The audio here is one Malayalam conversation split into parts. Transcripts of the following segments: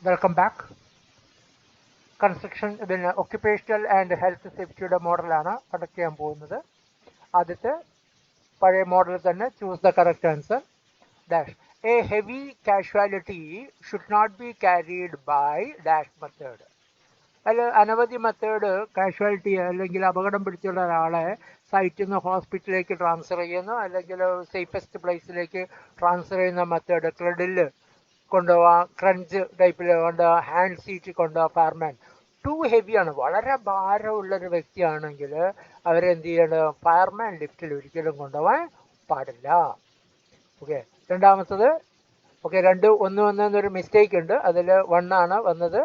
Welcome back. കൺസ്ട്രക്ഷൻ പിന്നെ ഒക്യുപ്പേഷണൽ ആൻഡ് ഹെൽത്ത് സേഫ്റ്റിയുടെ മോഡലാണ് കണ്ടക്ട് ചെയ്യാൻ പോകുന്നത്. ആദ്യത്തെ പഴയ മോഡൽ തന്നെ, choose the correct answer. Dash a heavy casualty should not be carried by dash method. അതിൽ അനവധി മെത്തേഡ് കാഷ്വാലിറ്റി അല്ലെങ്കിൽ അപകടം പിടിച്ചുള്ള ഒരാളെ സൈറ്റിൽ നിന്ന് ഹോസ്പിറ്റലിലേക്ക് ട്രാൻസ്ഫർ ചെയ്യുന്നു, അല്ലെങ്കിൽ സേഫസ്റ്റ് പ്ലേസിലേക്ക് ട്രാൻസ്ഫർ ചെയ്യുന്ന മെത്തേഡ്. ക്രെഡില് കൊണ്ടുപോകാം, ക്രഞ്ച് ടൈപ്പിൽ കൊണ്ടുപോകാം, ഹാൻഡ് സീറ്റ് കൊണ്ടുപോകാം. ഫയർമാൻ ടു ഹെവിയാണ്, വളരെ ഭാരമുള്ളൊരു വ്യക്തിയാണെങ്കിൽ അവരെന്ത് ചെയ്യണം, ഫയർമാൻ ലിഫ്റ്റിൽ ഒരിക്കലും കൊണ്ടുപോകാൻ പാടില്ല. ഓക്കെ, രണ്ടാമത്തത് ഓക്കെ, ഒന്ന് വന്നൊരു മിസ്റ്റേക്ക് ഉണ്ട്, അതിൽ വണ്ണാണ് വന്നത്,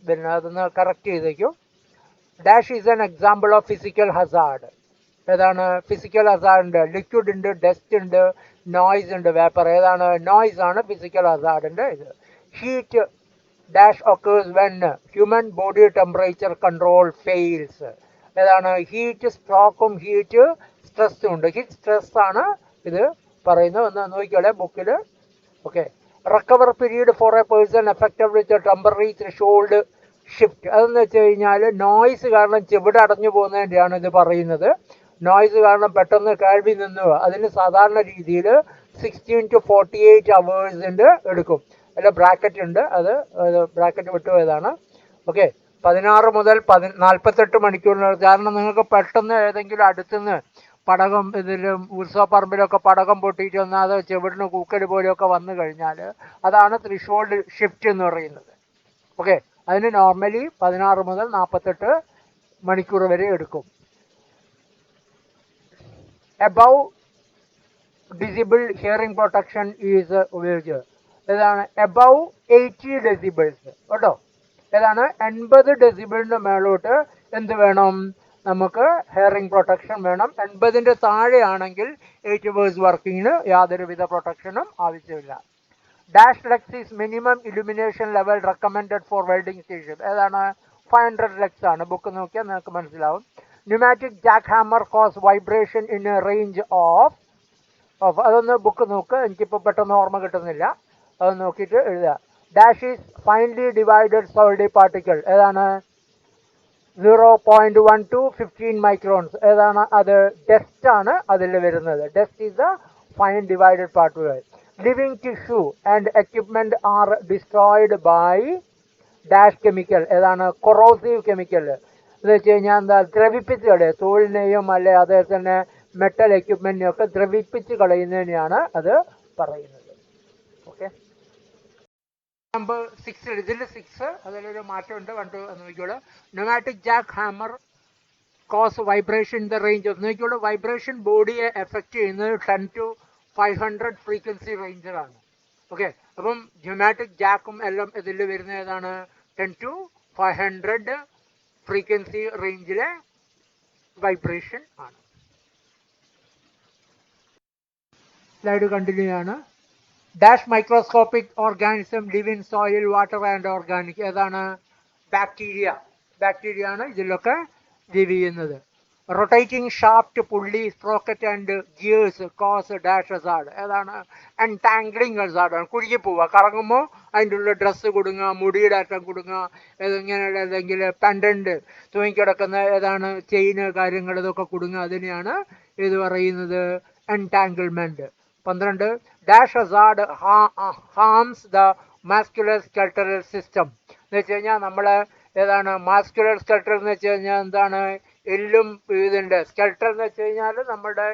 പിന്നെ അതൊന്ന് കറക്റ്റ് ചെയ്തേക്കും. Dash is an example of physical Hazard. ഏതാണ് ഫിസിക്കൽ ഹസാർഡ്? ഉണ്ട്, ലിക്വിഡ് ഉണ്ട്, ഡസ്റ്റ് ഉണ്ട്, നോയ്സ് ഉണ്ട്, വേപ്പർ. ഏതാണ്? നോയ്സ് ആണ് ഫിസിക്കൽ ഹസാർഡിന്റെ ഇത്. Heat dash occurs when human body temperature control fails. ഏതാണ്? ഹീറ്റ് സ്ട്രോക്കും ഹീറ്റ് സ്ട്രെസ്സും ഉണ്ട്. ഹീറ്റ് സ്ട്രെസ് ആണ് ഇത് പറയുന്നത്. ഒന്ന് നോക്കിക്കോളെ ബുക്കിൽ. Okay, recover period for a person affected with temporary threshold shift. അതെന്ന് വെച്ച് കഴിഞ്ഞാൽ നോയ്സ് കാരണം ചെവിട് അടഞ്ഞു പോകുന്നതിൻ്റെയാണ് ഇത് പറയുന്നത്. നോയ്സ് കാരണം പെട്ടെന്ന് കേൾവി നിന്ന് അതിന് സാധാരണ രീതിയിൽ 16 to 48 അവേഴ്സിൻ്റെ എടുക്കും. അതിൽ ബ്രാക്കറ്റ് ഉണ്ട്, അത് ബ്രാക്കറ്റ് വിട്ടുപോയതാണ്. ഓക്കെ, 16 മുതൽ 48 മണിക്കൂറിന്. കാരണം നിങ്ങൾക്ക് പെട്ടെന്ന് ഏതെങ്കിലും അടുത്തുനിന്ന് പടകം, ഇതിൽ ഉത്സവപ്പറമ്പിലൊക്കെ പടകം പൊട്ടിയിട്ട് വന്നാൽ അത് ചെവിടിന് കൂക്കൽ പോലെയൊക്കെ വന്നു കഴിഞ്ഞാൽ അതാണ് ത്രിഷോൾഡ് ഷിഫ്റ്റ് എന്ന് പറയുന്നത്. ഓക്കെ, അതിന് നോർമലി 16 മുതൽ 48 മണിക്കൂർ വരെ എടുക്കും. എബവ് ഡിസിബിൾ ഹിയറിംഗ് പ്രൊട്ടക്ഷൻ ഈസ് ഉപയോഗിച്ചത്. ഏതാണ്? എബവ് 80 ഡെസിബിൾസ് കേട്ടോ. ഏതാണ്? 80 ഡെസിബിളിന് മേളോട്ട് എന്ത് വേണം? നമുക്ക് ഹിയറിംഗ് പ്രൊട്ടക്ഷൻ വേണം. 80ൻ്റെ താഴെയാണെങ്കിൽ 8 അവേഴ്സ് വർക്കിങ്ങിന് യാതൊരുവിധ പ്രൊട്ടക്ഷനും ആവശ്യമില്ല. Dash lux is minimum illumination level recommended for welding station. ഏതാണ്? 500 ലക്സ് ആണ്. ബുക്ക് നോക്കിയാൽ നിങ്ങൾക്ക് മനസ്സിലാവും. Pneumatic jack hammer cause vibration in a range of. അതൊന്ന് ബുക്ക് നോക്ക്, എനിക്കിപ്പോൾ പെട്ടെന്ന് ഓർമ്മ കിട്ടുന്നില്ല, അത് നോക്കിയിട്ട് എഴുതുക. Dash is finely divided solid particle. ഏതാണ്? 0.1 to 15 മൈക്രോൺസ്. ഏതാണ് അത്? ഡസ്റ്റ് ആണ് അതിൽ വരുന്നത്. Dust is the fine divided particle. Living tissue and equipment are destroyed by dash chemical. ഏതാണ്? Corrosive chemical. എന്ന് വെച്ച് കഴിഞ്ഞാൽ എന്താ? ദ്രവിപ്പിച്ച് കളയുക. തോളിനെയും അല്ലെ അതേ തന്നെ മെറ്റൽ എക്യുപ്മെന്റിനെയൊക്കെ ദ്രവിപ്പിച്ച് കളയുന്നതിനെയാണ് അത് പറയുന്നത്. Okay, number 6. ഇതിൽ 6 അതിലൊരു മാറ്റമുണ്ട്, കണ്ടു നോക്കിയോളൂ. Pneumatic jack hammer cause vibration in the range of. നോക്കിയോളൂ, വൈബ്രേഷൻ ബോഡിയെ എഫക്റ്റ് ചെയ്യുന്നത് 10 to 500 ഫ്രീക്വൻസി റേഞ്ചിലാണ്. ഓക്കെ, അപ്പം ന്യൂമാറ്റിക് ജാക്കും എല്ലാം ഇതിൽ വരുന്ന ഏതാണ്? 10 to 500 ഫ്രീക്വൻസി റേഞ്ചിലെ വൈബ്രേഷൻ ആണ്. സ്ലൈഡ് കണ്ടിന്യൂ ആണ്. Dash microscopic organism live in soil, water and organic. ഏതാണ്? ബാക്ടീരിയ. ബാക്ടീരിയ ആണ് ഇതിലൊക്കെ ലിവ് ചെയ്യുന്നത്. Rotating shaft, pulley, sprocket and gears cause dash hazard. ഏതാണ്? എൻടാംഗ്ലിംഗ് ഹസാർഡാണ്. കുടുങ്ങി പോവുക, കറങ്ങുമ്പോൾ അതിൻ്റെ ഉള്ളിൽ ഡ്രസ്സ് കുടുങ്ങുക, മുടിയുടെ അറ്റം കുടുങ്ങുക, ഇങ്ങനെയുള്ള ഏതെങ്കിൽ പെൻഡൻറ്റ് തൂങ്ങിക്കിടക്കുന്ന ഏതാണ് ചെയിന് കാര്യങ്ങൾ ഇതൊക്കെ കുടുങ്ങുക. അതിനെയാണ് ഇത് പറയുന്നത് entanglement. 12. Dash hazard harms the musculoskeletal system. എന്ന് വെച്ച് കഴിഞ്ഞാൽ നമ്മൾ ഏതാണ് മാസ്കുലർ സ്കെൽട്ടർ എന്ന് വെച്ച് കഴിഞ്ഞാൽ എന്താണ്? എല്ലും ഇതിൻ്റെ സ്കെൽട്ടർ എന്ന് വെച്ച് കഴിഞ്ഞാൽ നമ്മുടെ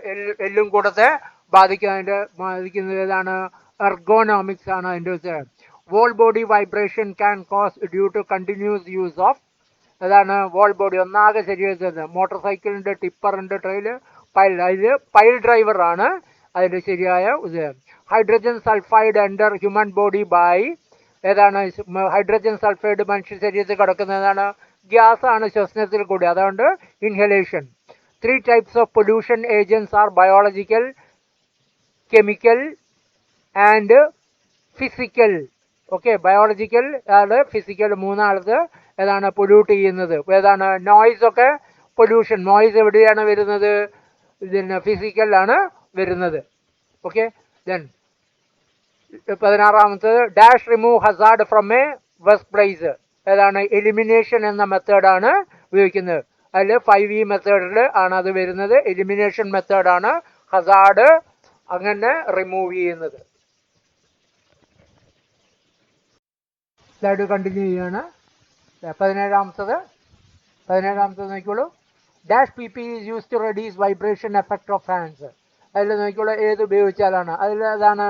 എല്ലും കൂടത്തെ ബാധിക്കുന്നത് ഏതാണ്? എർഗോണോമിക്സ് ആണ് അതിൻ്റെ വെച്ച്. Whole body vibration can cause due to continuous use of. ഏതാണ്? വോൾ ബോഡി ഒന്നാകെ ശരീരത്തിൽ. മോട്ടോർ സൈക്കിളിൻ്റെ ടിപ്പറിൻ്റെ ട്രെയില് പൈൽ, അതിൽ പൈൽ ഡ്രൈവറാണ് അതിൻ്റെ ശരിയായ ഇത്. Hydrogen sulphide enter human body by. ഏതാണ്? ഹൈഡ്രജൻ സൾഫൈഡ് മനുഷ്യ ശരീരത്തിൽ കിടക്കുന്നതാണ് ഗ്യാസ് ആണ്, ശ്വസനത്തിൽ കൂടി, അതുകൊണ്ട് inhalation. 3 types of pollution agents are biological, chemical and physical. Okay, biological ആണ്, ഫിസിക്കൽ, മൂന്നാളത് ഏതാണ് പൊല്യൂട്ട് ചെയ്യുന്നത്. ഏതാണ്? നോയ്സ് ഒക്കെ പൊല്യൂഷൻ. നോയ്സ് എവിടെയാണ് വരുന്നത്? ഇതിന് ഫിസിക്കലാണ് വരുന്നത്. ഓക്കെ, ദെൻ 16ാമത്തത് dash remove hazard from a first price ഏതാണ് എലിമിനേഷൻ എന്ന മെത്തേഡാണ് ഉപയോഗിക്കുന്നത്. അതിൽ 5E മെത്തേഡിൽ ആണ് അത് വരുന്നത്. എലിമിനേഷൻ മെത്തേഡാണ് ഹസാർഡ് അങ്ങനെ റിമൂവ് ചെയ്യുന്നത്. സ്ലൈഡ് കണ്ടിന്യൂ ചെയ്യാണ്. 17ാമത്തത് നോക്കിക്കോളൂ. Dash P P is use to reduce vibration effect of fans. അതിൽ നോക്കിക്കോളൂ ഏത് ഉപയോഗിച്ചാലാണ്. അതിൽ ഏതാണ്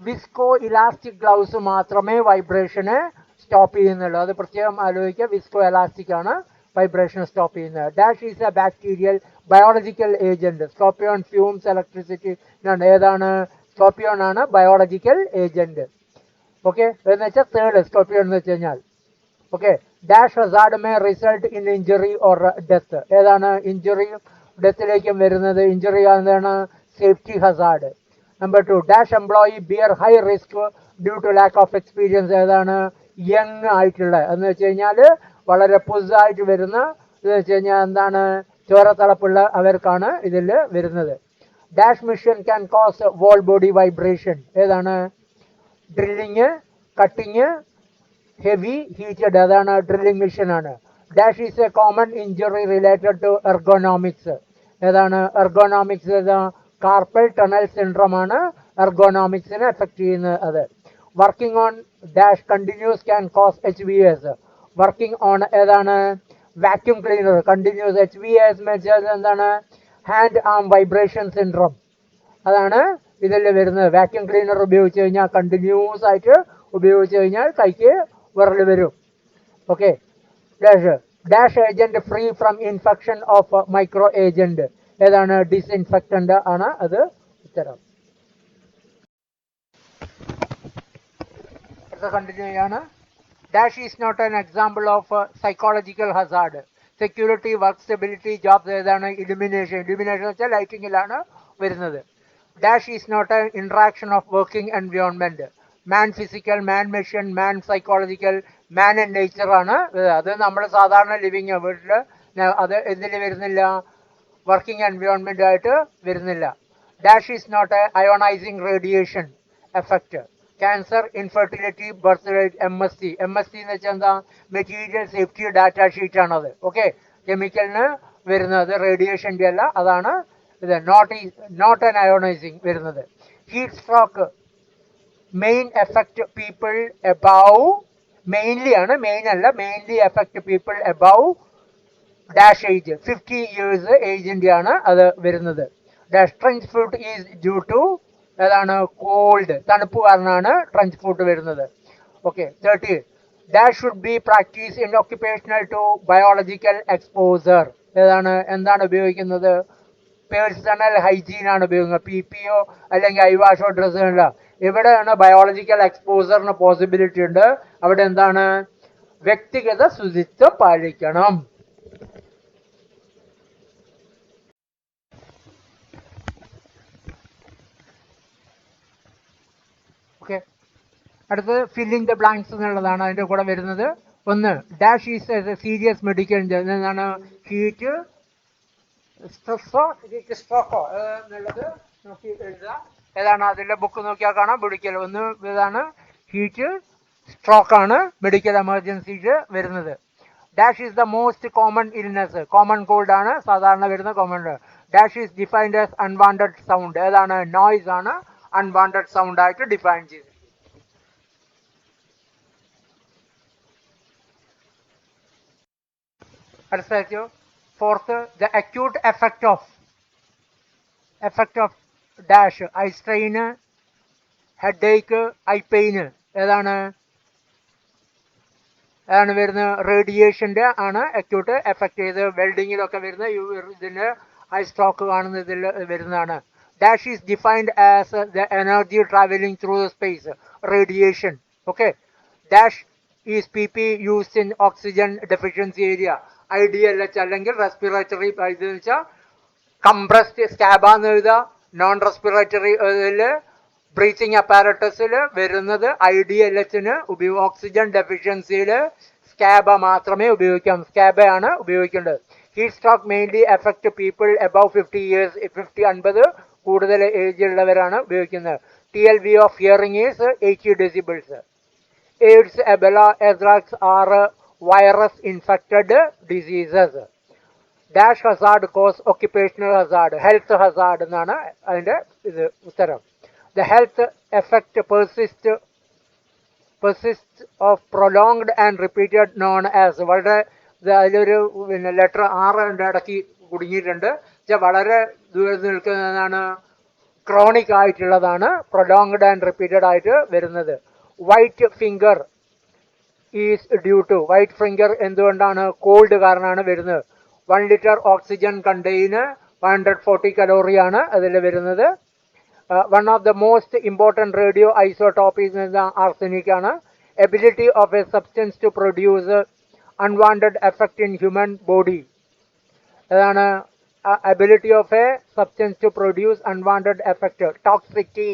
വിസ്കോ ഇലാസ്റ്റിക് ഗ്ലൗസ് മാത്രമേ വൈബ്രേഷനെ സ്റ്റോപ്പ് ചെയ്യുന്നുള്ളൂ. അത് പ്രത്യേകം ആലോചിക്കുക. വിസ്കോ ഇലാസ്റ്റിക് ആണ് വൈബ്രേഷൻ സ്റ്റോപ്പ് ചെയ്യുന്നത്. Dash is a bacterial biological agent. Scorpion fumes electricity. ഏതാണ് സ്കോർപിയോൺ ആണ് ബയോളജിക്കൽ ഏജന്റ്. ഓക്കെ, എന്ന് വെച്ചാൽ തേർഡ് സ്കോർപിയോൺ എന്ന് വെച്ച് കഴിഞ്ഞാൽ. Okay, dash hazard may result in injury or death. ഏതാണ് ഇഞ്ചുറി ഡെത്തിലേക്കും വരുന്നത്. ഇഞ്ചുറി എന്താണ് safety hazard. Number 2 dash employee bear high risk due to lack of experience. ഏതാണ് യങ് ആയിട്ടുള്ള എന്ന് വെച്ച് കഴിഞ്ഞാൽ വളരെ പുതുതായിട്ട് വരുന്ന എന്ന് വെച്ച് കഴിഞ്ഞാൽ എന്താണ് ചോരത്തളപ്പുള്ള അവർക്കാണ് ഇതിൽ വരുന്നത്. Dash machine can cause whole body vibration. ഏതാണ് ഡ്രില്ലിങ്, കട്ടിങ്, ഹെവി ഹീറ്റഡ്. അതാണ് ഡ്രില്ലിംഗ് മെഷീൻ ആണ്. Dash is a common injury related to ergonomics. ഏതാണ് എർഗോണോമിക്സ്. കാർപ്പൽ ടണൽ സിൻഡ്രോം ആണ് എർഗോണോമിക്സിനെ എഫക്ട് ചെയ്യുന്നത്. അത് working on dash continuous can cos HVS. Working on ഏതാണ് വാക്യൂം ക്ലീനർ കണ്ടിന്യൂസ്. HVS എന്താണ് ഹാൻഡ് ആം വൈബ്രേഷൻ സിൻഡ്രോം. അതാണ് ഇതിൽ വരുന്നത്. വാക്യൂം ക്ലീനർ ഉപയോഗിച്ച് കഴിഞ്ഞാൽ കണ്ടിന്യൂസ് ആയിട്ട് ഉപയോഗിച്ച് കഴിഞ്ഞാൽ കൈക്ക് വിറൽ വരും. Okay, dash agent free from infection of micro agent. ഏതാണ് ഡിസ്ഇൻഫെക്റ്റന്റ് ആണ്. അത് ഉത്തരം. കണ്ടിന്യൂ ചെയ്യാണ്. Dash is not an example of psychological hazard. Security, work stability, jobs. ഏതാണ് ഇലുമിനേഷൻ. ഇലുമിനേഷൻ വെച്ചാൽ ലൈറ്റിങ്ങിലാണ് വരുന്നത്. Dash is not an interaction of working environment. Man physical, man machine, man psychological, man and nature ആണ്. അത് നമ്മൾ സാധാരണ ലിവിങ് വീട്ടിൽ അത് എന്തിൽ വരുന്നില്ല വർക്കിംഗ് എൻവയോൺമെന്റ് ആയിട്ട് വരുന്നില്ല. Dash is not a ionizing radiation effect. Cancer, infertility, birth rate, MSc. MSc എന്ന് വെച്ചാൽ എന്താ മെറ്റീരിയൽ സേഫ്റ്റി ഡാറ്റ ഷീറ്റ് ആണത്. ഓക്കെ, കെമിക്കലിന് വരുന്നത് റേഡിയേഷൻ്റെ അല്ല. അതാണ് ഇത് നോട്ട് ആൻ അയോണൈസിങ് വരുന്നത്. Heat stroke main effect people above. Mainly ആണ്, മെയിൻ അല്ല. Mainly effect people above dash age 50 years ഏജിൻ്റെ ആണ് അത് വരുന്നത്. Dash trench foot is due to ഏതാണ് കോൾഡ്, തണുപ്പ് കാരണമാണ് ട്രെഞ്ച് ഫുഡ് വരുന്നത്. Okay, 30 dash should be practice in occupational to biological exposure. എന്താണ് ഉപയോഗിക്കുന്നത് പേഴ്സണൽ ഹൈജീൻ ആണ് ഉപയോഗിക്കുന്നത്. PPO അല്ലെങ്കിൽ ഐവാഷോ ഡ്രസ്സുകളില്ല. എവിടെയാണ് ബയോളജിക്കൽ എക്സ്പോസറിന് പോസിബിലിറ്റി ഉണ്ട് അവിടെ എന്താണ് വ്യക്തിഗത ശുചിത്വം പാലിക്കണം. ഓക്കെ, അടുത്തത് ഫില്ലിംഗ് ദ ബ്ലാങ്ക്സ് എന്നുള്ളതാണ് അതിൻ്റെ കൂടെ വരുന്നത്. ഒന്ന് dash is A serious medical എന്താണ് ഹീറ്റ് സ്ട്രെസ്സോ സ്ട്രോക്കോ എന്നുള്ളത് നോക്കി എഴുതുക. ഏതാണ് അതിൻ്റെ ബുക്ക് നോക്കിയാൽ കാണാം. മെഡിക്കൽ ഒന്ന് ഇതാണ് ഹീറ്റ് സ്ട്രോക്കാണ് മെഡിക്കൽ എമർജൻസിക്ക് വരുന്നത്. Dash is the most common illness. Common called ആണ് സാധാരണ വരുന്ന common. Dash is defined as unwanted sound. ഏതാണ് നോയ്സ് ആണ് അൺവാണ്ടഡ് സൗണ്ട് ആയിട്ട് ഡിഫൈൻ ചെയ്തത്. അടുത്ത fourth the acute effect of dash I strain, head Ek, I pain. ഏതാണ് വരുന്നത് റേഡിയേഷൻ്റെ ആണ് അക്യൂട്ട് എഫക്റ്റ് ചെയ്ത്. വെൽഡിങ്ങിലൊക്കെ വരുന്ന ഇതിന് ഐ സ്ട്രോക്ക് കാണുന്ന ഇതിൽ വരുന്നതാണ്. Dash is defined as the energy travelling through space radiation. Okay, dash is PP used in oxygen deficiency area. IDLH അല്ലെങ്കിൽ റെസ്പിറേറ്ററി ഇതെന്ന് വെച്ചാൽ കംപ്രസ്ഡ് സ്കാബാന്ന് എഴുതുക. നോൺ റെസ്പിറേറ്ററി ബ്രീത്തിങ് അപ്പാരറ്റസിൽ വരുന്നത് IDLHന് ഓക്സിജൻ ഡെഫിഷ്യൻസിയിൽ സ്കാബ മാത്രമേ ഉപയോഗിക്കാം. സ്കാബയാണ് ഉപയോഗിക്കേണ്ടത്. Heat stroke mainly effect people above 50 years. 50 കൂടുതൽ ഏജ് ഉള്ളവരാണ് ഉപയോഗിക്കുന്നത്. TLV of hearing is 80 decibels. AIDS, Ebola, anthrax are virus-infected diseases. Dash hazard cause occupational hazard, health hazard എന്നാണ് അതിൻ്റെ ഇത് ഉത്തരം. The health effect persists of prolonged and repeated known as വളരെ അതിലൊരു പിന്നെ ലെറ്റർ 6 ഇടയ്ക്ക് കുടുങ്ങിയിട്ടുണ്ട്. വളരെ ദൂരം നിൽക്കുന്നതാണ് ക്രോണിക് ആയിട്ടുള്ളതാണ്, പ്രൊലോങ്ഡ് ആൻഡ് റിപ്പീറ്റഡ് ആയിട്ട് വരുന്നത്. White finger is due to, white finger എന്തുകൊണ്ടാണ്? കോൾഡ് കാരണമാണ് വരുന്നത്. 1 ലിറ്റർ ഓക്സിജൻ കണ്ടെയ്ന് 140 കലോറിയാണ് അതിൽ വരുന്നത്. One of the most important radio isotope is arsenic ആണ്. Ability of a substance to produce unwanted effect in human body. അതാണ് ability of a substance to produce unwanted effect. Toxicity.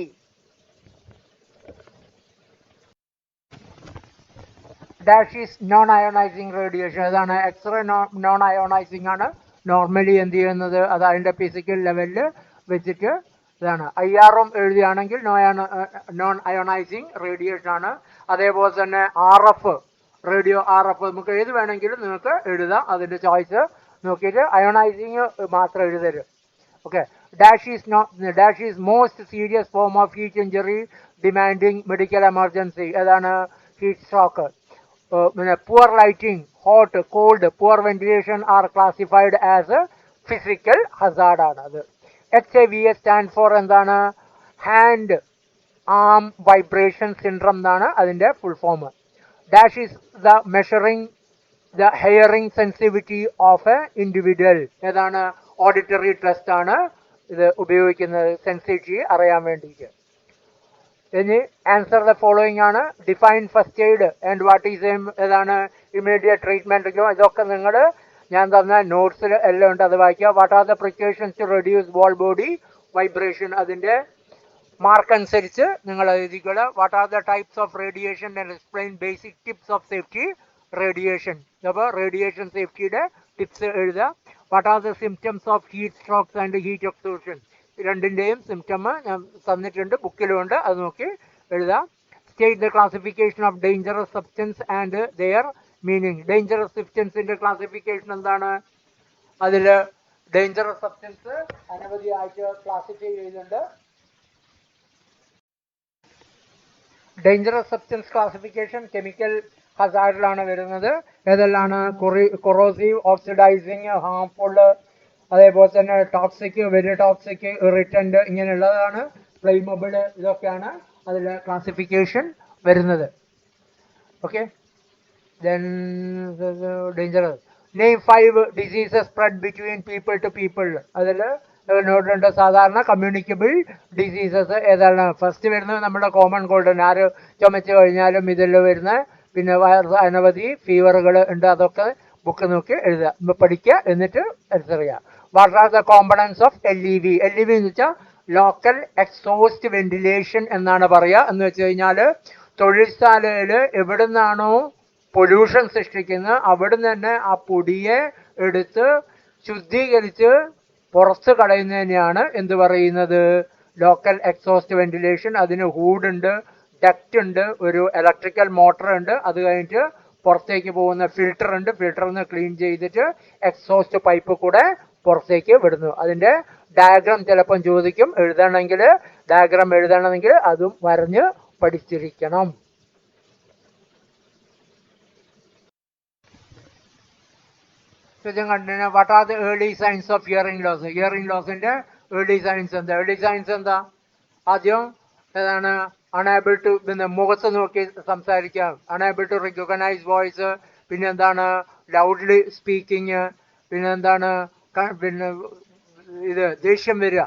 Dash is non-ionizing radiation. അതാണ് എക്സ്റേ non-ionizing ആണ്. നോർമലി എന്ത് ചെയ്യുന്നത് അത് അതിൻ്റെ ഫിസിക്കൽ ലെവലിൽ വെച്ചിട്ട് ഇതാണ്. IRM എഴുതുകയാണെങ്കിൽ നോൺ അയോണൈസിങ് റേഡിയേഷൻ ആണ്. അതേപോലെ തന്നെ RF, റേഡിയോ RF നമുക്ക് ഏത് വേണമെങ്കിലും നിങ്ങൾക്ക് എഴുതാം. അതിൻ്റെ ചോയ്സ് നോക്കിയിട്ട് അയോണൈസിങ് മാത്രം എഴുതരുത്. Okay. Dash is most serious form of heat injury demanding medical emergency. ഏതാണ്? Heat stroke. പിന്നെ poor lighting, hot, cold, poor ventilation are classified as physical ഹസാർഡാണ് അത്. HAVS സ്റ്റാൻഡ് ഫോർ എന്താണ്? ഹാൻഡ് ആം വൈബ്രേഷൻ സിൻഡ്രം എന്നാണ് അതിൻ്റെ full form. Dash is the measuring the hearing sensitivity of a individual. ഏതാണ്? ഓഡിറ്ററി ടെസ്റ്റ് ആണ് ഇത് ഉപയോഗിക്കുന്നത് സെൻസിറ്റിവിറ്റി അറിയാൻ വേണ്ടിയിട്ട്. ഇനി ആൻസർ ദ ഫോളോയിങ് ആണ്. Define first aid and what is ഏതാണ് ഇമ്മീഡിയറ്റ് ട്രീറ്റ്മെൻറ്റ്. ഇതൊക്കെ നിങ്ങൾ ഞാൻ തന്ന നോട്ട്സിൽ എല്ലാം ഉണ്ട്, അത് വായിക്കുക. What are the precautions to reduce whole body vibration, അതിൻ്റെ മാർക്ക് അനുസരിച്ച് നിങ്ങൾ എഴുതിക്കുക. What are the types of radiation and explain basic tips of safety radiation. അപ്പോൾ റേഡിയേഷൻ സേഫ്റ്റിയുടെ ടിപ്സ് എഴുതുക. What are the symptoms of heat strokes and heat exhaustion, രണ്ടിൻ്റെയും സിംറ്റം ഞാൻ തന്നിട്ടുണ്ട്, ബുക്കിലുമുണ്ട്, അത് നോക്കി എഴുതാം. State the classification of dangerous substance and their meaning. Dangerous സബ്സ്റ്റൻസിൻ്റെ ക്ലാസിഫിക്കേഷൻ എന്താണ്? അതിൽ ഡേഞ്ചറസ് സബ്സ്റ്റൻസ് അനവധിയായിട്ട് ക്ലാസിഫൈ ചെയ്യുന്നുണ്ട്. ഡേഞ്ചറസ് സബ്സ്റ്റൻസ് ക്ലാസിഫിക്കേഷൻ കെമിക്കൽ ഹസാർഡിലാണ് വരുന്നത്. ഏതെല്ലാമാണ്? കൊറോസീവ്, ഓക്സിഡൈസിങ്, ഹാംഫുൾ, അതേപോലെ തന്നെ ടോക്സിക്, വെരി ടോക്സിക്, ഇറിറ്റൻ്റ്, ഇങ്ങനെയുള്ളതാണ്. ഫ്ലെയിമബിൾ, ഇതൊക്കെയാണ് അതിൽ ക്ലാസിഫിക്കേഷൻ വരുന്നത്. Okay. Then dangerous. Name 5 diseases spread between people to people. അതിൽ നോട്ടുണ്ട് സാധാരണ കമ്മ്യൂണിക്കബിൾ ഡിസീസസ് ഏതാണ്? ഫസ്റ്റ് വരുന്നത് നമ്മുടെ കോമൺ കോൾഡ്, ആര് ചുമച്ച് കഴിഞ്ഞാലും ഇതിൽ വരുന്ന. പിന്നെ അനവധി ഫീവറുകൾ ഉണ്ട്, അതൊക്കെ ബുക്ക് നോക്കി എഴുതുക, പഠിക്കുക, എന്നിട്ട് ആൻസർ ചെയ്യുക. What are the components of LEV? LEV എന്ന് വെച്ചാൽ ലോക്കൽ എക്സോസ്റ്റ് വെന്റിലേഷൻ എന്നാണ് പറയുക. എന്ന് വെച്ച് കഴിഞ്ഞാൽ തൊഴിൽശാലയിൽ എവിടെ നിന്നാണോ പൊല്യൂഷൻ സൃഷ്ടിക്കുന്നത് അവിടുന്ന് തന്നെ ആ പൊടിയെ എടുത്ത് ശുദ്ധീകരിച്ച് പുറത്ത് കളയുന്നതിനെയാണ് എന്ത് പറയുന്നത്? Local exhaust ventilation. അതിന് ഹൂഡുണ്ട്, ഡക്റ്റ് ഉണ്ട്, ഒരു ഇലക്ട്രിക്കൽ മോട്ടർ ഉണ്ട്, അത് കഴിഞ്ഞിട്ട് പുറത്തേക്ക് പോകുന്ന ഫിൽറ്റർ ഉണ്ട്, ഫിൽറ്ററിൽ നിന്ന് ക്ലീൻ ചെയ്തിട്ട് എക്സോസ്റ്റ് പൈപ്പ് കൂടെ പുറത്തേക്ക് വിടുന്നു. അതിൻ്റെ ഡയഗ്രാം ചിലപ്പം ചോദിക്കും, എഴുതണമെങ്കിൽ ഡയഗ്രാം എഴുതണമെങ്കിൽ അതും വരഞ്ഞ് പഠിച്ചിരിക്കണം. ചോദ്യം continue. What are the early signs of hearing loss? Hearing ലോസിൻ്റെ ഏർലി സൈൻസ് എന്താ? ഏർലി സൈൻസ് എന്താ? ആദ്യം ഏതാണ്? അണേബിൾ ടു, പിന്നെ മുഖത്ത് നോക്കി സംസാരിക്കാം, അണേബിൾ ടു റെക്കഗ്നൈസ് വോയിസ്, പിന്നെ എന്താണ്? ലൗഡ്ലി സ്പീക്കിങ്, പിന്നെ എന്താണ്? പിന്നെ ഇത് ദേഷ്യം വരിക,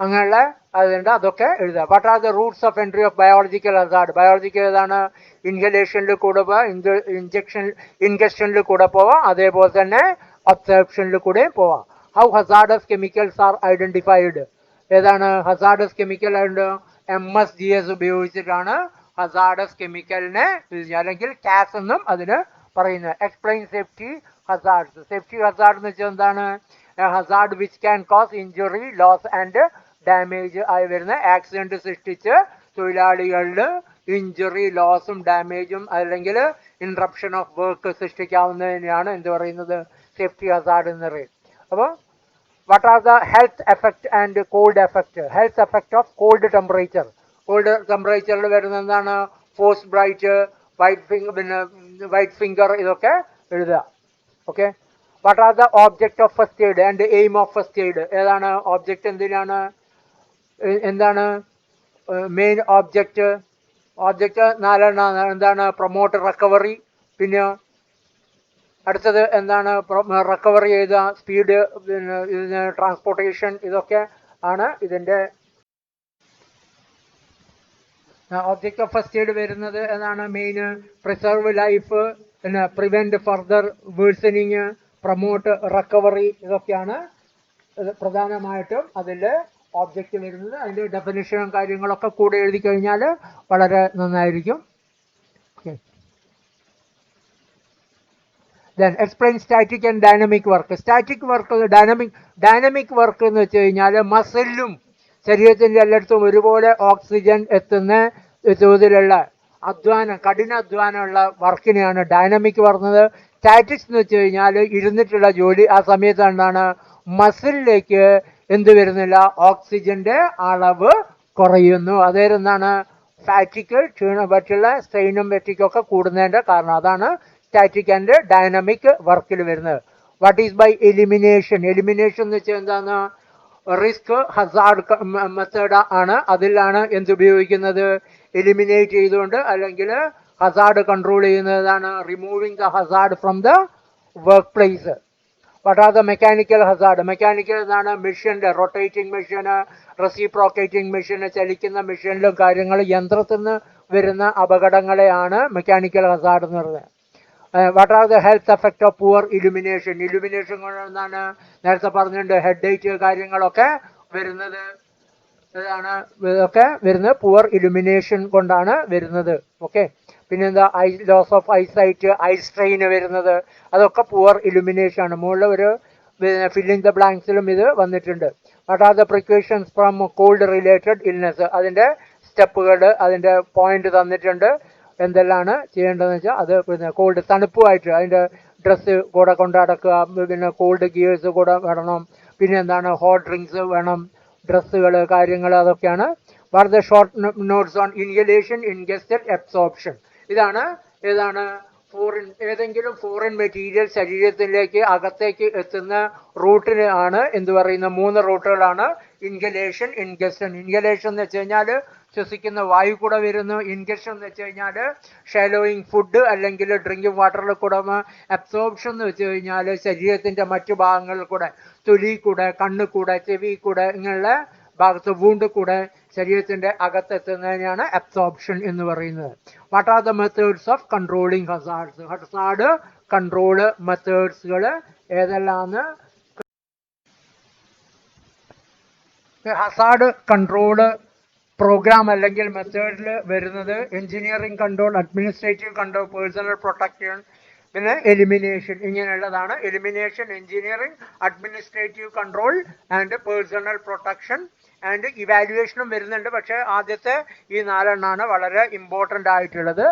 അങ്ങനെയുള്ള അതുണ്ട്, അതൊക്കെ എഴുതുക. What are the Roots of entry of biological Hazard? Biological ഏതാണ്? ഇൻഹലേഷനിൽ കൂടെ പോവാം, ഇൻജക്ഷനിൽ കൂടെ പോവാം, അതേപോലെ തന്നെ അബ്സോർപ്ഷനിൽ കൂടെ പോവാം. How hazardous chemicals are identified? ഏതാണ് ഹസാർഡസ് കെമിക്കൽ? MSGS ഉപയോഗിച്ചിട്ടാണ് ഹസാർഡസ് കെമിക്കലിനെ, അല്ലെങ്കിൽ CAS എന്നും അതിന് പറയുന്നത്. Explain safety hazards. Safety hazard എന്ന് വെച്ചാൽ എന്താണ്? Hazard which can cause injury, loss and damage ആയി വരുന്ന ആക്സിഡന്റ് സൃഷ്ടിച്ച് തൊഴിലാളികളിൽ ഇഞ്ചുറി, ലോസും ഡാമേജും അല്ലെങ്കിൽ ഇൻറപ്ഷൻ ഓഫ് വർക്ക് സൃഷ്ടിക്കാവുന്നതിനെയാണ് എന്ത് പറയുന്നത്, സേഫ്റ്റി ഹസാർഡ് എന്ന് പറയും. അപ്പോൾ what are the health effect and cold effect? Health effect of cold temperature. Cold ടെമ്പറേച്ചറിൽ വരുന്ന എന്താണ്, ഫോഴ്സ് ബ്രൈറ്റ്, വൈറ്റ് ഫിംഗർ, ഇതൊക്കെ എഴുതുക. ഓക്കെ. What are the object of first aid and aim of first aid? ഏതാണ് ഓബ്ജക്റ്റ്, എന്തിനാണ്, എന്താണ് മെയിൻ ഓബ്ജക്റ്റ്? ഓബ്ജക്റ്റ് നാലെണ്ണം. എന്താണ്, പ്രൊമോട്ട് റിക്കവറി, പിന്നെ അടുത്തത് എന്താണ്, റിക്കവറി ചെയ്ത സ്പീഡ്, പിന്നെ ഇതിന് ട്രാൻസ്പോർട്ടേഷൻ, ഇതൊക്കെ ആണ് ഇതിൻ്റെ ഒബ്ജക്റ്റ് ഓഫ് ഫസ്റ്റ് എയ്ഡ് വരുന്നത്. ഏതാണ് മെയിൻ? പ്രിസർവ് ലൈഫ്, പിന്നെ prevent further worsening, promote recovery, ഇതൊക്കെയാണ് പ്രധാനമായിട്ടും അതിൽ ഓബ്ജക്റ്റ് വരുന്നത്. അതിൻ്റെ ഡെഫിനിഷനും കാര്യങ്ങളൊക്കെ കൂടെ എഴുതി കഴിഞ്ഞാൽ വളരെ നന്നായിരിക്കും. Okay. Then explain static and dynamic work. Static work, dynamic work എന്ന് വെച്ച് കഴിഞ്ഞാൽ മസിലും ശരീരത്തിൻ്റെ എല്ലായിടത്തും ഒരുപോലെ ഓക്സിജൻ എത്തുന്ന തോതിലുള്ള അധ്വാനം, കഠിനാധ്വാനമുള്ള വർക്കിനെയാണ് ഡൈനാമിക് പറഞ്ഞത്. സ്റ്റാറ്റിക്സ് എന്ന് വെച്ച് കഴിഞ്ഞാൽ ഇരുന്നിട്ടുള്ള ജോലി. ആ സമയത്ത് എന്താണ്, മസിലിലേക്ക് എന്ത് വരുന്നില്ല, ഓക്സിജൻ്റെ അളവ് കുറയുന്നു. അതായിരുന്നാണ് ഫാറ്റിക്, ക്ഷീണം, മറ്റുള്ള സ്ട്രെയിനും വെറ്റിക്കൊക്കെ കൂടുന്നതിൻ്റെ കാരണം. അതാണ് സ്റ്റാറ്റിക് ആൻഡ് ഡൈനാമിക് വർക്കിൽ വരുന്നത്. What is by elimination? Elimination എന്ന് വെച്ചാൽ എന്താണ്, റിസ്ക് ഹസാർഡ് മെത്തേഡ് ആണ്. അതിലാണ് എന്തുപയോഗിക്കുന്നത്, എലിമിനേറ്റ് ചെയ്തുകൊണ്ട് അല്ലെങ്കിൽ ഹസാർഡ് കൺട്രോൾ ചെയ്യുന്നതാണ് removing the Hazard from the work place. What are the mechanical Hazard? Mechanical എന്താണ്, മെഷീൻ്റെ റൊട്ടേറ്റിംഗ് മെഷീന്, റെസിപ്രോക്കേറ്റിംഗ് മെഷീന്, ചലിക്കുന്ന മെഷീനിലും കാര്യങ്ങൾ, യന്ത്രത്തിൽ നിന്ന് വരുന്ന അപകടങ്ങളെയാണ് മെക്കാനിക്കൽ ഹസാർഡ് എന്ന് പറയുന്നത്. What are the health effect of poor illumination? Illumination കൊണ്ട് എന്താണ്, നേരത്തെ പറഞ്ഞിട്ടുണ്ട്, ഹെഡ് ഏറ്റ് കാര്യങ്ങളൊക്കെ വരുന്നത്, ഇതാണ് ഇതൊക്കെ വരുന്നത് പുവർ ഇലുമിനേഷൻ കൊണ്ടാണ് വരുന്നത്. ഓക്കെ. പിന്നെന്താ, loss of eyesight, eye strain വരുന്നത്, അതൊക്കെ പുവർ ഇലുമിനേഷൻ ആണ്. മുകളിൽ ഒരു ഫില്ലിംഗ് ദ ബ്ലാങ്ക്സിലും ഇത് വന്നിട്ടുണ്ട്. What are the precautions from called related illness? അതിൻ്റെ സ്റ്റെപ്പുകൾ, അതിൻ്റെ പോയിന്റ് തന്നിട്ടുണ്ട്. എന്തെല്ലാമാണ് ചെയ്യേണ്ടതെന്ന് വെച്ചാൽ അത് പിന്നെ കോൾഡ്, തണുപ്പുമായിട്ട് അതിൻ്റെ ഡ്രസ്സ് കൂടെ കൊണ്ട് നടക്കുക, പിന്നെ കോൾഡ് ഗിയേഴ്സ് കൂടെ വേണം, പിന്നെ എന്താണ് ഹോട്ട് ഡ്രിങ്ക്സ് വേണം, ഡ്രസ്സുകൾ, കാര്യങ്ങൾ, അതൊക്കെയാണ്. What the short notes on inhalation, ingested, absorption? ഇതാണ് ഏതാണ് ഏതെങ്കിലും ഫോറിൻ മെറ്റീരിയൽ ശരീരത്തിലേക്ക് അകത്തേക്ക് എത്തുന്ന റൂട്ടിന് ആണ് എന്ത് പറയുന്ന 3 റൂട്ടുകളാണ് ഇൻഹലേഷൻ, ഇൻഗസ്റ്റൻ. ഇൻഹലേഷൻ എന്ന് വെച്ച് കഴിഞ്ഞാൽ ശ്വസിക്കുന്ന വായു കൂടെ വരുന്നു. ഇൻഗഷൻ എന്ന് വെച്ച് കഴിഞ്ഞാൽ ഷാലോയിങ് ഫുഡ് അല്ലെങ്കിൽ ഡ്രിങ്കിങ് വാട്ടറിൽ കൂടെ. അബ്സോർപ്ഷൻ എന്ന് വെച്ച് കഴിഞ്ഞാൽ ശരീരത്തിൻ്റെ മറ്റു ഭാഗങ്ങളിൽ കൂടെ, തൊലി കൂടെ, കണ്ണ് കൂടെ, ചെവി കൂടെ, ഇങ്ങനെയുള്ള ഭാഗത്ത് വൂണ്ട് കൂടെ ശരീരത്തിൻ്റെ അകത്തെത്തുന്നതിനാണ് അബ്സോർപ്ഷൻ എന്ന് പറയുന്നത്. What are the methods of controlling hazards? Hazard control മെത്തേഡ്സുകൾ ഏതെല്ലാമാണ്? ഹസാർഡ് കൺട്രോള് പ്രോഗ്രാം അല്ലെങ്കിൽ മെത്തേഡിൽ വരുന്നത് engineering control, administrative control, personal protection, പിന്നെ എലിമിനേഷൻ. ഇങ്ങനെയുള്ളതാണ് elimination, engineering, administrative control and personal protection and ഇവാലുവേഷനും വരുന്നുണ്ട്. പക്ഷേ ആദ്യത്തെ ഈ 4 വളരെ ഇമ്പോർട്ടൻ്റ് ആയിട്ടുള്ളത്.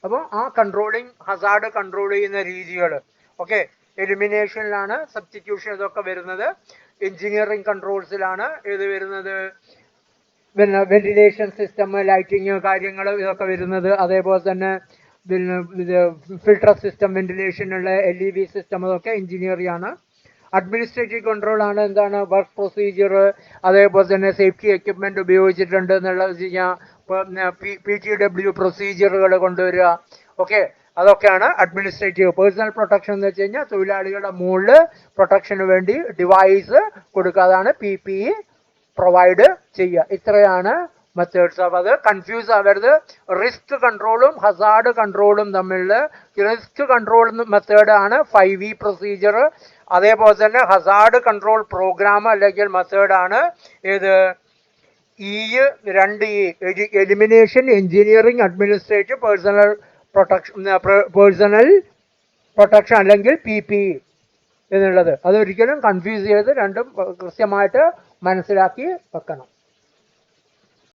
അപ്പോൾ ആ കൺട്രോളിങ്, ഹസാർഡ് കൺട്രോൾ ചെയ്യുന്ന രീതികൾ. ഓക്കെ. എലിമിനേഷനിലാണ് സബ്സ്റ്റിറ്റ്യൂഷൻ ഇതൊക്കെ വരുന്നത്. എഞ്ചിനീയറിംഗ് കൺട്രോൾസിലാണ് ഇത് വരുന്നത്, പിന്നെ വെന്റിലേഷൻ സിസ്റ്റം, ലൈറ്റിങ് കാര്യങ്ങൾ, ഇതൊക്കെ വരുന്നത്. അതേപോലെ തന്നെ പിന്നെ ഇത് ഫിൽട്ടർ സിസ്റ്റം, വെന്റിലേഷനുള്ള LEV സിസ്റ്റം, അതൊക്കെ എഞ്ചിനീയറിംഗ് ആണ്. അഡ്മിനിസ്ട്രേറ്റീവ് കൺട്രോൾ ആണ് എന്താണ്, വർക്ക് പ്രൊസീജിയർ, അതേപോലെ തന്നെ സേഫ്റ്റി എക്യുപ്മെൻറ്റ് ഉപയോഗിച്ചിട്ടുണ്ട് എന്നുള്ളത് വെച്ച് കഴിഞ്ഞാൽ PTW പ്രൊസീജിയറുകൾ കൊണ്ടുവരിക. ഓക്കെ. അതൊക്കെയാണ് അഡ്മിനിസ്ട്രേറ്റീവ്. പേഴ്സണൽ പ്രൊട്ടക്ഷൻ എന്ന് വെച്ച് കഴിഞ്ഞാൽ തൊഴിലാളികളുടെ മുകളിൽ പ്രൊട്ടക്ഷന് വേണ്ടി ഡിവൈസ് കൊടുക്കുക, അതാണ് PPE പ്രൊവൈഡ് ചെയ്യുക. ഇത്രയാണ് മെത്തേഡ്സ്. അപ്പോൾ അത് കൺഫ്യൂസ് ആവരുത്. റിസ്ക് കൺട്രോളും ഹസാർഡ് കൺട്രോളും തമ്മിൽ, റിസ്ക് കൺട്രോൾ മെത്തേഡാണ് 5E പ്രൊസീജിയർ. അതേപോലെ തന്നെ ഹസാർഡ് കൺട്രോൾ പ്രോഗ്രാം അല്ലെങ്കിൽ മെത്തേഡാണ് ഏത്, 2E, elimination, engineering, administrative, personal protection അല്ലെങ്കിൽ PPE എന്നുള്ളത്. അതൊരിക്കലും കൺഫ്യൂസ് ചെയ്ത് രണ്ടും കൃത്യമായിട്ട് മനസ്സിലാക്കി വെക്കണം.